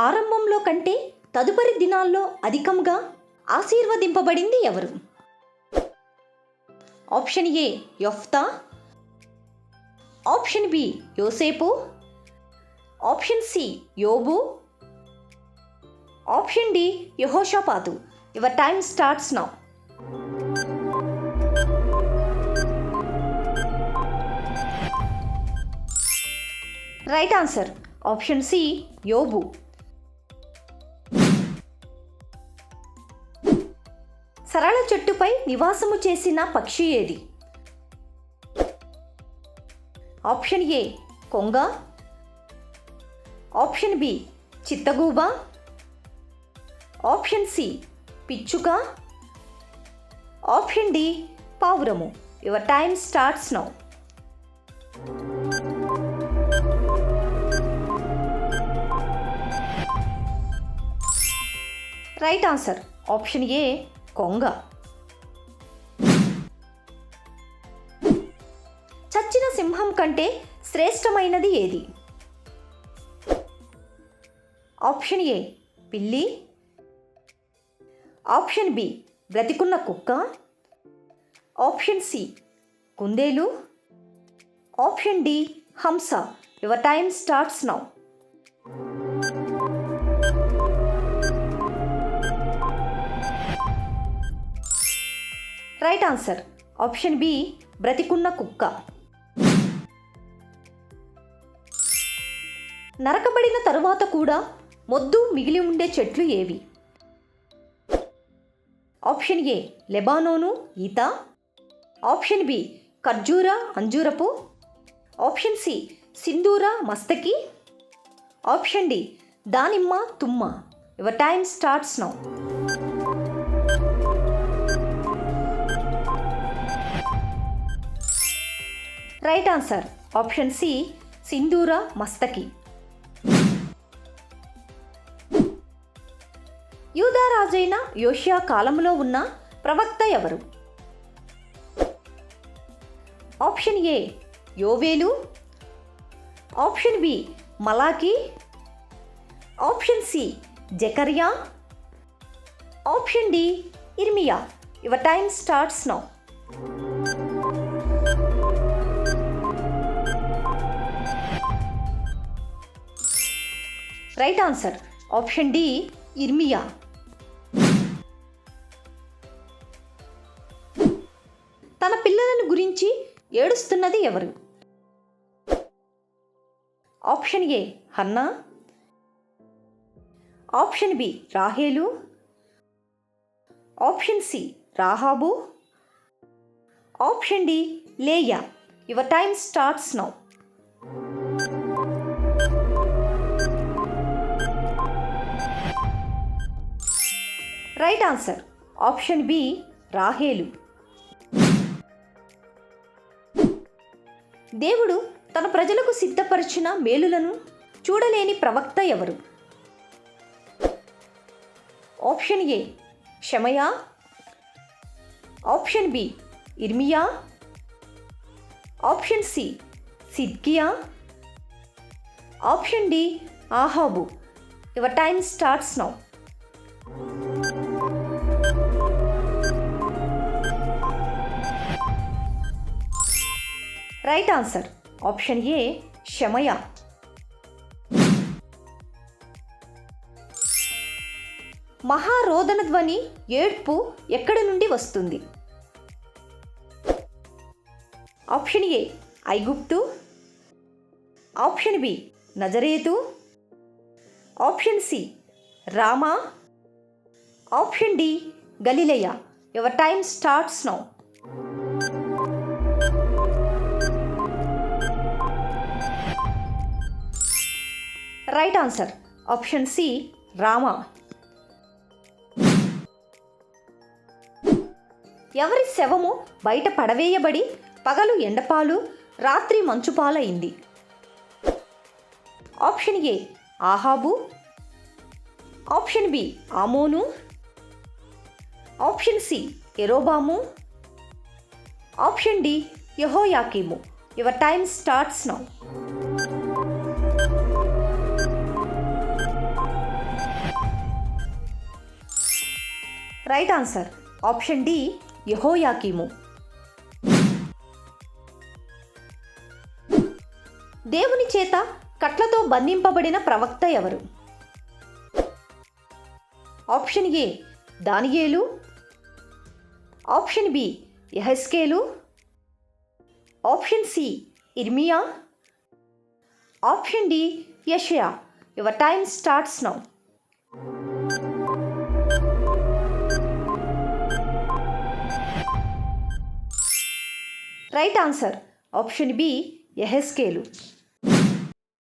ఆరంభంలో కంటే తదుపరి దినాల్లో అధికంగా ఆశీర్వదింపబడింది ఎవరు? ఆప్షన్ ఏ యొఫ్తా, ఆప్షన్ బి యోసేపు, ఆప్షన్ సి యోబు, ఆప్షన్ డి యెహోషాపాతు. Your time starts now. Right answer option C యోబు. సరళ చెట్టుపై నివాసము చేసిన పక్షి ఏది? ఆప్షన్ ఏ కొంగ, ఆప్షన్ బి చిత్తగూబ, ఆప్షన్ సి పిచ్చుక, ఆప్షన్ డి పావురము. Your time starts now. Right answer option A కొంగ. చచ్చిన సింహం కంటే శ్రేష్టమైనది ఏది? ఆప్షన్ ఏ పిల్లి, ఆప్షన్ బి బ్రతికున్న కుక్క, ఆప్షన్ సి కుందేలు, ఆప్షన్ డి హంస. Your time starts now. Right answer option B బ్రతికున్న కుక్క. నరకబడిన తరువాత కూడా మొద్దు మిగిలి ఉండే చెట్లు ఏవి? ఆప్షన్ ఏ లెబానోను ఈత, ఆప్షన్ బి ఖర్జూర అంజూరపు, ఆప్షన్ సి సింధూర మస్తకి, ఆప్షన్ డి దానిమ్మ తుమ్మ. Your time starts now. Right answer option C సింధూర మస్తకి. యూదా రాజైన యోషియా కాలంలో ఉన్న ప్రవక్త ఎవరు? ఆప్షన్ ఏ యోవేలు, ఆప్షన్ బి మలాకి, ఆప్షన్ సి జకర్యా, ఆప్షన్ డి ఇర్మియా. Your time starts now. Right answer option D ఇర్మియా. తన పిల్లలను గురించి ఏడుస్తున్నది ఎవరు? ఆప్షన్ ఏ హన్నా, ఆప్షన్ బి రాహేలు, ఆప్షన్ సి రాహాబు, ఆప్షన్ డి లేయా. Your time starts now. Right answer option B రాహేలు. దేవుడు తన ప్రజలకు సిద్ధపరిచిన మేలులను చూడలేని ప్రవక్త ఎవరు? ఆప్షన్ ఏ షమయా, ఆప్షన్ బి ఇర్మియా, ఆప్షన్ సి సిద్కియా, ఆప్షన్ డి ఆహాబు. Your time starts now. Right answer option A షమయా. మహారోదన ధ్వని ఏడ్పు ఎక్కడి నుండి వస్తుంది? ఆప్షన్ ఏ ఐగుప్తు, ఆప్షన్ బి నజరేతు, ఆప్షన్ సి రామా, ఆప్షన్ డి గలిలయ. Your time starts now. Right answer option C రామా. ఎవరి శవము బయట పడవేయబడి పగలు ఎండపాలు రాత్రి మంచుపాలైంది? ఆప్షన్ ఏ ఆహాబు, ఆప్షన్ బి ఆమోను, ఆప్షన్ సి యెరోబాము, ఆప్షన్ డి యెహోయాకీము. Your time starts now. Right answer option D యెహోయాకీము. దేవుని చేత కట్లతో బంధింపబడిన ప్రవక్త ఎవరు? ఆప్షన్ ఏ దానియేలు, ఆప్షన్ బి యెహెజ్కేలు, ఆప్షన్ సి ఇర్మియా, ఆప్షన్ డి యెషయా. Your time starts now. Right answer option B యెహెజ్కేలు.